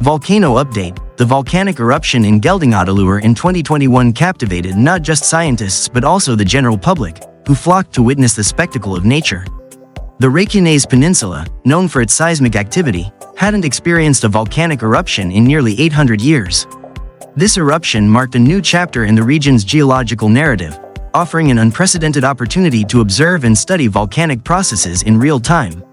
Volcano update: the volcanic eruption in Geldingadalur in 2021 captivated not just scientists but also the general public, who flocked to witness the spectacle of nature. The Reykjanes Peninsula, known for its seismic activity, hadn't experienced a volcanic eruption in nearly 800 years. This eruption marked a new chapter in the region's geological narrative, offering an unprecedented opportunity to observe and study volcanic processes in real time.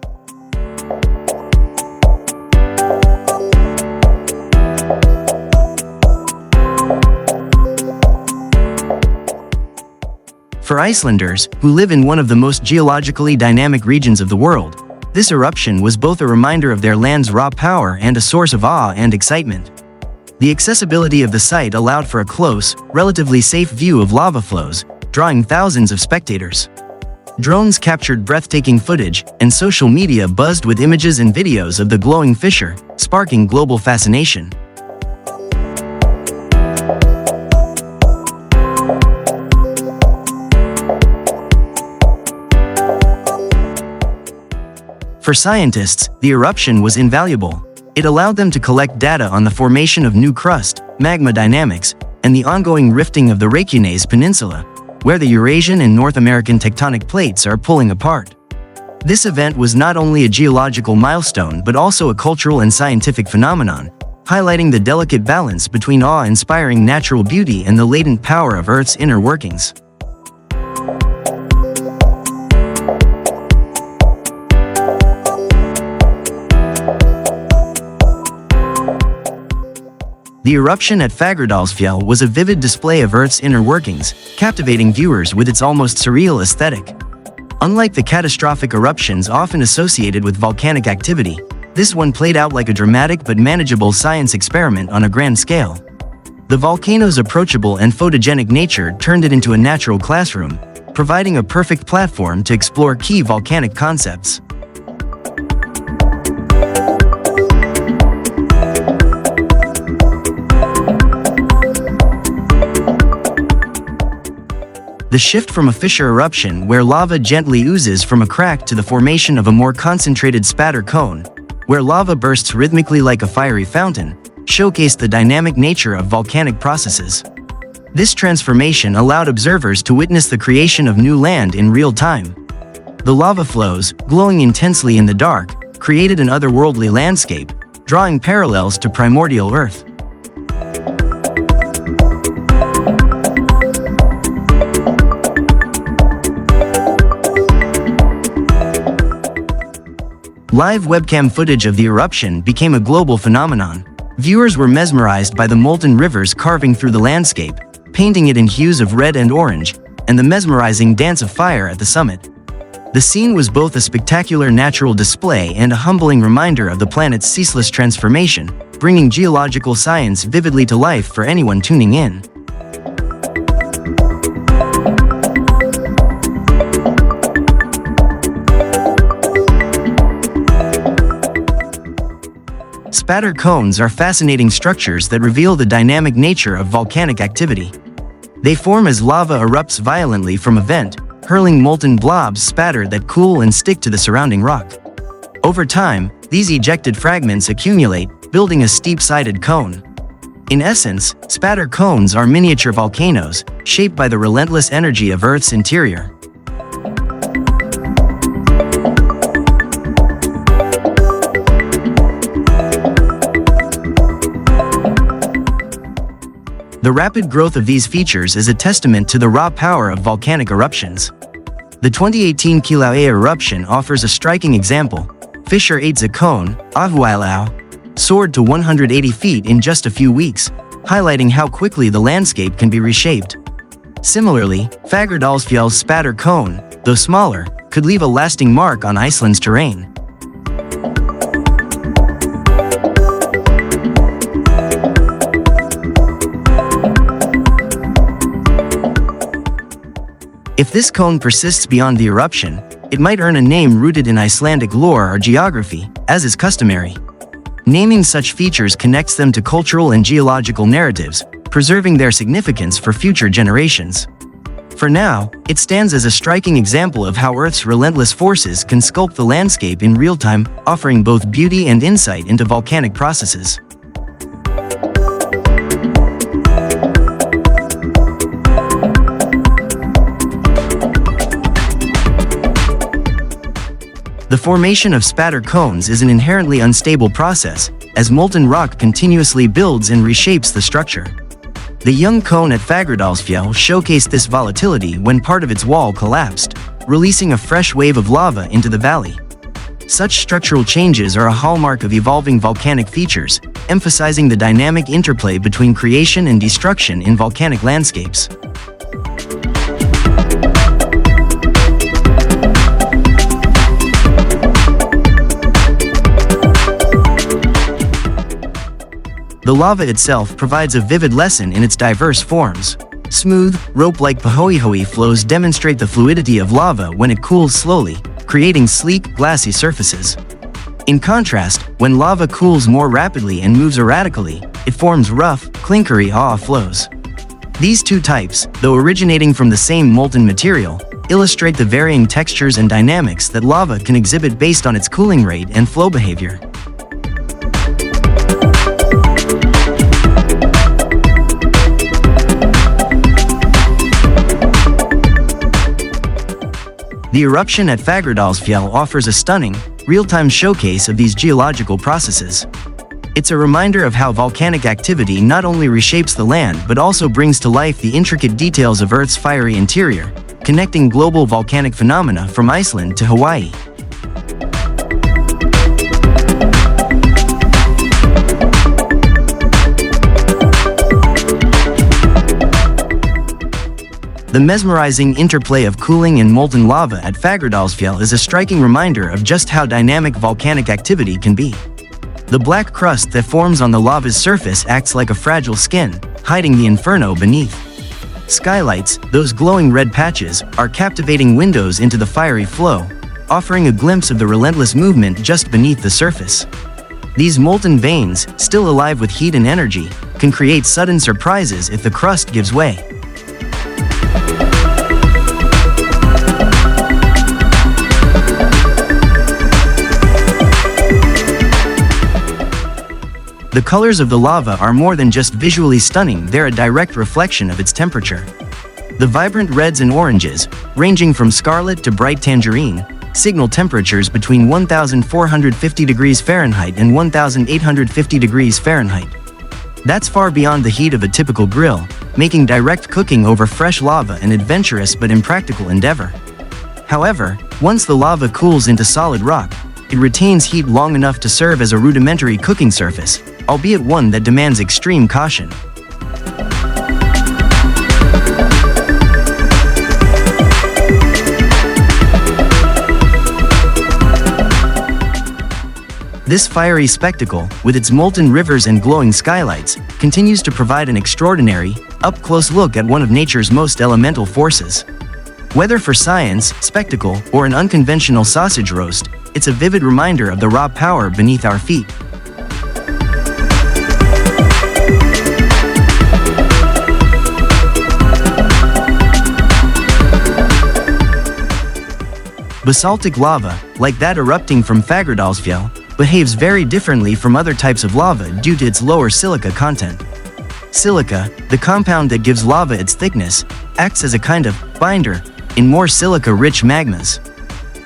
For Icelanders, who live in one of the most geologically dynamic regions of the world, this eruption was both a reminder of their land's raw power and a source of awe and excitement. The accessibility of the site allowed for a close, relatively safe view of lava flows, drawing thousands of spectators. Drones captured breathtaking footage, and social media buzzed with images and videos of the glowing fissure, sparking global fascination. For scientists, the eruption was invaluable. It allowed them to collect data on the formation of new crust, magma dynamics, and the ongoing rifting of the Reykjanes Peninsula, where the Eurasian and North American tectonic plates are pulling apart. This event was not only a geological milestone but also a cultural and scientific phenomenon, highlighting the delicate balance between awe-inspiring natural beauty and the latent power of Earth's inner workings. The eruption at Fagradalsfjall was a vivid display of Earth's inner workings, captivating viewers with its almost surreal aesthetic. Unlike the catastrophic eruptions often associated with volcanic activity, this one played out like a dramatic but manageable science experiment on a grand scale. The volcano's approachable and photogenic nature turned it into a natural classroom, providing a perfect platform to explore key volcanic concepts. The shift from a fissure eruption where lava gently oozes from a crack to the formation of a more concentrated spatter cone, where lava bursts rhythmically like a fiery fountain, showcased the dynamic nature of volcanic processes. This transformation allowed observers to witness the creation of new land in real time. The lava flows, glowing intensely in the dark, created an otherworldly landscape, drawing parallels to primordial Earth. Live webcam footage of the eruption became a global phenomenon. Viewers were mesmerized by the molten rivers carving through the landscape, painting it in hues of red and orange, and the mesmerizing dance of fire at the summit. The scene was both a spectacular natural display and a humbling reminder of the planet's ceaseless transformation, bringing geological science vividly to life for anyone tuning in. Spatter cones are fascinating structures that reveal the dynamic nature of volcanic activity. They form as lava erupts violently from a vent, hurling molten blobs spatter that cool and stick to the surrounding rock. Over time, these ejected fragments accumulate, building a steep-sided cone. In essence, spatter cones are miniature volcanoes, shaped by the relentless energy of Earth's interior. The rapid growth of these features is a testament to the raw power of volcanic eruptions. The 2018 Kilauea eruption offers a striking example. Fissure 8's cone, Ahuailau, soared to 180 feet in just a few weeks, highlighting how quickly the landscape can be reshaped. Similarly, Fagradalsfjall's spatter cone, though smaller, could leave a lasting mark on Iceland's terrain. If this cone persists beyond the eruption, it might earn a name rooted in Icelandic lore or geography, as is customary. Naming such features connects them to cultural and geological narratives, preserving their significance for future generations. For now, it stands as a striking example of how Earth's relentless forces can sculpt the landscape in real time, offering both beauty and insight into volcanic processes. The formation of spatter cones is an inherently unstable process, as molten rock continuously builds and reshapes the structure. The young cone at Fagradalsfjall showcased this volatility when part of its wall collapsed, releasing a fresh wave of lava into the valley. Such structural changes are a hallmark of evolving volcanic features, emphasizing the dynamic interplay between creation and destruction in volcanic landscapes. The lava itself provides a vivid lesson in its diverse forms. Smooth, rope-like pahoehoe flows demonstrate the fluidity of lava when it cools slowly, creating sleek, glassy surfaces. In contrast, when lava cools more rapidly and moves erratically, it forms rough, clinkery flows. These two types, though originating from the same molten material, illustrate the varying textures and dynamics that lava can exhibit based on its cooling rate and flow behavior. The eruption at Fagradalsfjall offers a stunning, real-time showcase of these geological processes. It's a reminder of how volcanic activity not only reshapes the land but also brings to life the intricate details of Earth's fiery interior, connecting global volcanic phenomena from Iceland to Hawaii. The mesmerizing interplay of cooling and molten lava at Fagradalsfjall is a striking reminder of just how dynamic volcanic activity can be. The black crust that forms on the lava's surface acts like a fragile skin, hiding the inferno beneath. Skylights, those glowing red patches, are captivating windows into the fiery flow, offering a glimpse of the relentless movement just beneath the surface. These molten veins, still alive with heat and energy, can create sudden surprises if the crust gives way. The colors of the lava are more than just visually stunning, they're a direct reflection of its temperature. The vibrant reds and oranges, ranging from scarlet to bright tangerine, signal temperatures between 1,450 degrees Fahrenheit and 1,850 degrees Fahrenheit. That's far beyond the heat of a typical grill, making direct cooking over fresh lava an adventurous but impractical endeavor. However, once the lava cools into solid rock, it retains heat long enough to serve as a rudimentary cooking surface, albeit one that demands extreme caution. This fiery spectacle, with its molten rivers and glowing skylights, continues to provide an extraordinary, up-close look at one of nature's most elemental forces. Whether for science, spectacle, or an unconventional sausage roast, it's a vivid reminder of the raw power beneath our feet. Basaltic lava, like that erupting from Fagradalsfjall, behaves very differently from other types of lava due to its lower silica content. Silica, the compound that gives lava its thickness, acts as a kind of binder in more silica-rich magmas.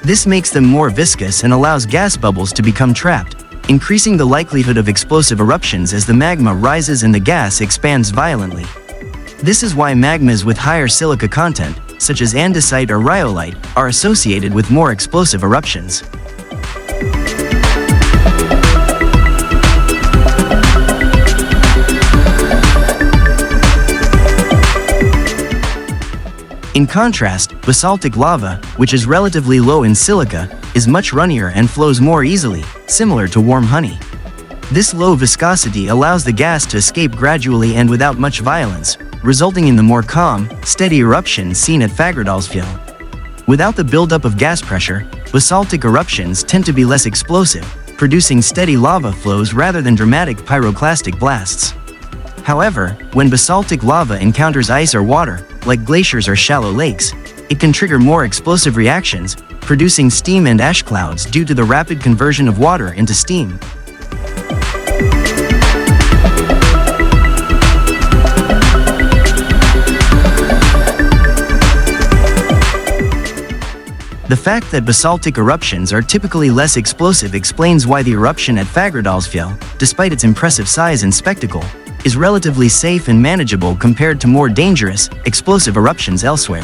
This makes them more viscous and allows gas bubbles to become trapped, increasing the likelihood of explosive eruptions as the magma rises and the gas expands violently. This is why magmas with higher silica content, such as andesite or rhyolite, are associated with more explosive eruptions. In contrast, basaltic lava, which is relatively low in silica, is much runnier and flows more easily, similar to warm honey. This low viscosity allows the gas to escape gradually and without much violence, resulting in the more calm, steady eruption seen at Fagradalsfjall. Without the buildup of gas pressure, basaltic eruptions tend to be less explosive, producing steady lava flows rather than dramatic pyroclastic blasts. However, when basaltic lava encounters ice or water, like glaciers or shallow lakes, it can trigger more explosive reactions, producing steam and ash clouds due to the rapid conversion of water into steam. The fact that basaltic eruptions are typically less explosive explains why the eruption at Fagradalsfjall, despite its impressive size and spectacle, is relatively safe and manageable compared to more dangerous, explosive eruptions elsewhere.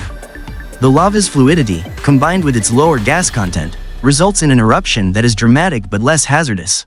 The lava's fluidity, combined with its lower gas content, results in an eruption that is dramatic but less hazardous.